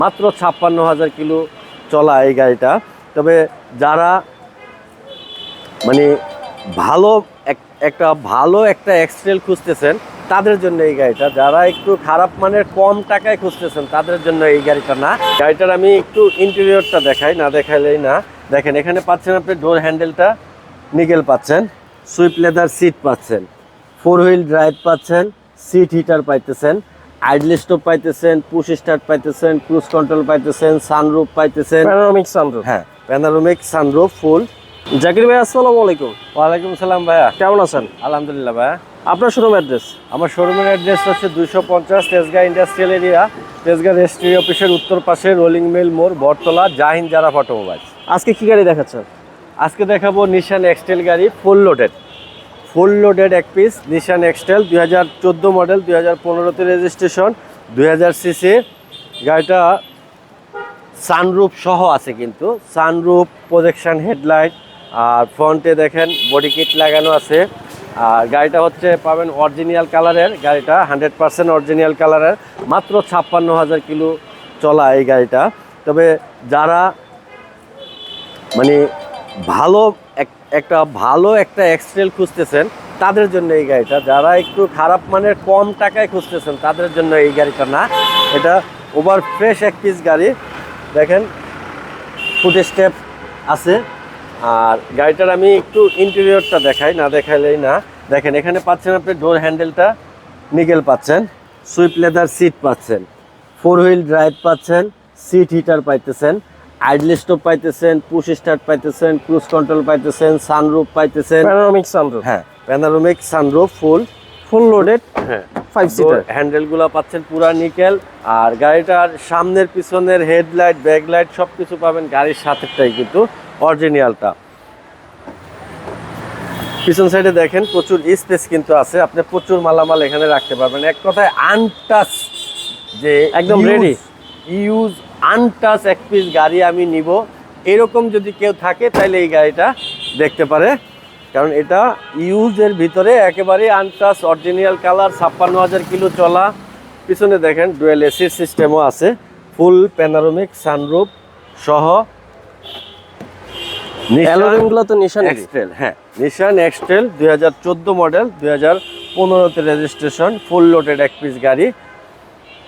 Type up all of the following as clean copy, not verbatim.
মাত্র ৫৬,০০০ কিলো চলা এই গাড়িটা। তবে যারা মানে ভালো একটা এক্সট্রেল খুঁজতেছেন তাদের জন্য এই গাড়িটা, যারা একটু খারাপ মানের কম টাকায় খুঁজতেছেন তাদের জন্য এই গাড়িটা না। গাড়িটার আমি একটু ইন্টেরিয়রটা দেখাই, না দেখাইলেই না। দেখেন, এখানে পাচ্ছেন আপনি ডোর হ্যান্ডেলটা নিকেল পাচ্ছেন, সুইপ লেদার সিট পাচ্ছেন, 4 হুইল ড্রাইভ পাচ্ছেন, সিট হিটার পাইতেছেন, আইডল স্টপ পাইতেছেন, পুশ স্টার্ট পাইতেছেন, ক্রুজ কন্ট্রোল পাইতেছেন, সানরুফ পাইতেছেন। Panoramic sunroof. হ্যাঁ, প্যানোরামিক সানরুফ ফুল। জাকির ভাই, আসসালামু আলাইকুম। ওয়ালাইকুম সালাম ভাইয়া, কেমন আছেন? আলহামদুলিল্লাহ ভাইয়া। আপনার শোরুম অ্যাড্রেস? আমার শোরুমের অ্যাড্রেস হচ্ছে 250 Tejgaon industrial area, Tejgaon registry অফিসের উত্তর পাশে রোলিং মিল মোড়, বটতলা, জাহিন জারা অটোমোবাইলস। আজকে কি গাড়ি দেখাচ্ছেন? আজকে দেখাবো নিশান এক্সটেল গাড়ি, ফুল লোডেড এক পিস নিশান এক্সটেল 2014 মডেল, 2015তে রেজিস্ট্রেশন, 2000 সিসি। গাড়িটা সানরুফ সহ আছে, কিন্তু সানরুফ, প্রজেকশন হেডলাইট, আর ফ্রন্টে দেখেন বডি কিট লাগানো আছে। আর গাড়িটা হচ্ছে পাবেন অরিজিনাল কালারের, গাড়িটা 100% অরিজিনাল কালারের। মাত্র ৫৬,০০০ কিলো চলা এই গাড়িটা। তবে যারা মানে ভালো একটা এক্সট্রেল খুঁজতেছেন তাদের জন্য এই গাড়িটা, যারা একটু খারাপ মানের কম টাকায় খুঁজতেছেন তাদের জন্য এই গাড়িটা না। এটা ওভার ফ্রেশ এক পিস গাড়ি। দেখেন, ফুট স্টেপ আছে। আর গাড়িটার আমি একটু ইন্টেরিয়রটা দেখাই, না দেখাইলেই না। দেখেন, এখানে পাচ্ছেন আপনি ডোর হ্যান্ডেলটা নিকেল পাচ্ছেন, সুইপ লেদার সিট পাচ্ছেন, 4 হুইল ড্রাইভ পাচ্ছেন, সিট হিটার পাইতেছেন, আইডল স্টপ পাইতেছেন, পুশ স্টার্ট পাইতেছেন, ক্রুজ কন্ট্রোল পাইতেছেন, সানরুফ পাইতেছেন। Panoramic sunroof. হ্যাঁ, প্যানোরামিক সানরুফ ফুল লোডেড। হ্যাঁ, 5 সিটার। হ্যান্ডেলগুলো পাচ্ছেন পুরা নিকেল। আর গাড়িটার সামনের পিছনের হেডলাইট, ব্যাকলাইট সব কিছু পাবেন গাড়ির সাথেটাই, কিন্তু অরিজিনালটা। পিছন সাইডে দেখেন প্রচুর স্পেস কিন্তু আছে, আপনি প্রচুর মালামাল এখানে রাখতে পারবেন। এক কথায় আনটাচ, যে একদম রেডি ইউজ আনটাচ এক পিস গাড়ি আমি নিব, এরকম যদি কেউ থাকে তাহলে এই গাড়িটা দেখতে পারে। কারণ এটা ইউজের ভিতরে একেবারে আনটাচ অরিজিনাল কালার, ৫৬,০০০ কিলো চলা। পিছনে দেখেন ডুয়েল এসি সিস্টেমও আছে, ফুল প্যানোরামিক সানরুফ সহ। অ্যালুমিনিয়ামগুলো তো নিশান এক্সটেল। হ্যাঁ, নিশান এক্সটেল 2014 মডেল, 2015তে রেজিস্ট্রেশন, ফুল লোডেড এক পিস গাড়ি।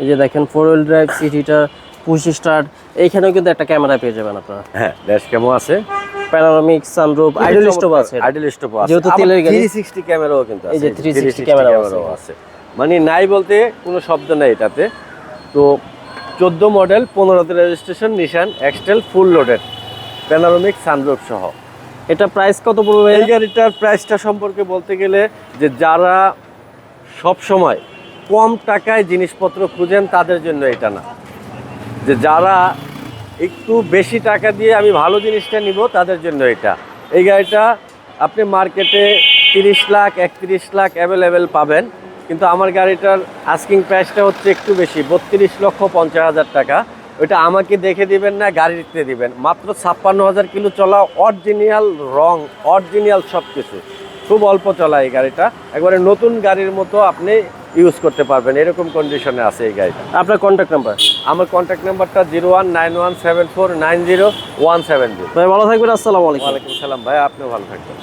এই যে দেখেন, 4 wheel drive, seat heater, push start. এইখানেও কিন্তু একটা ক্যামেরা পেয়ে যাবেন আপনারা। হ্যাঁ, ড্যাশ ক্যামও আছে, প্যানোরামিক সানরুফ, আইডল স্টপ আছে। আইডল স্টপ আছে, যেহেতু তেলের গাড়ি। 360 ক্যামেরাও কিন্তু আছে। এই যে 360 ক্যামেরাও আছে, মানে নাই বলতে কোনো শব্দ নেই এটাতে। তো 14 মডেল, 15তে রেজিস্ট্রেশন, নিশান এক্সটেল ফুল লোডেড প্যানোরামিক সানরুফ সহ। এটা প্রাইস কত পড়বে? এই গাড়িটার প্রাইসটা সম্পর্কে বলতে গেলে, যে যারা সব সময় কম টাকায় জিনিসপত্র খুঁজেন তাদের জন্য এটা না, যে যারা একটু বেশি টাকা দিয়ে আমি ভালো জিনিসটা নিব তাদের জন্য এটা। এই গাড়িটা আপনি মার্কেটে 30 লাখ 31 লাখ অ্যাভেলেবেল পাবেন, কিন্তু আমার গাড়িটার আস্কিং প্রাইসটা হচ্ছে একটু বেশি, 32,50,000 টাকা। ওইটা আমাকে দেখে দিবেন না, গাড়িতে দিবেন। মাত্র 56,000 কিলো চলা, অরিজিনাল রং, অরিজিনাল সব কিছু, খুব অল্প চলা এই গাড়িটা। একবারে নতুন গাড়ির মতো আপনি ইউজ করতে পারবেন, এরকম কন্ডিশনে আছে এই গাড়িটা। আপনার কন্ট্যাক্ট নাম্বার? আমার কন্ট্যাক্ট নাম্বারটা 01917490 170। ভাই ভালো থাকবেন, আসসালামু আলাইকুম। ওয়ালাইকুম সালাম ভাই, আপনিও ভালো থাকবেন।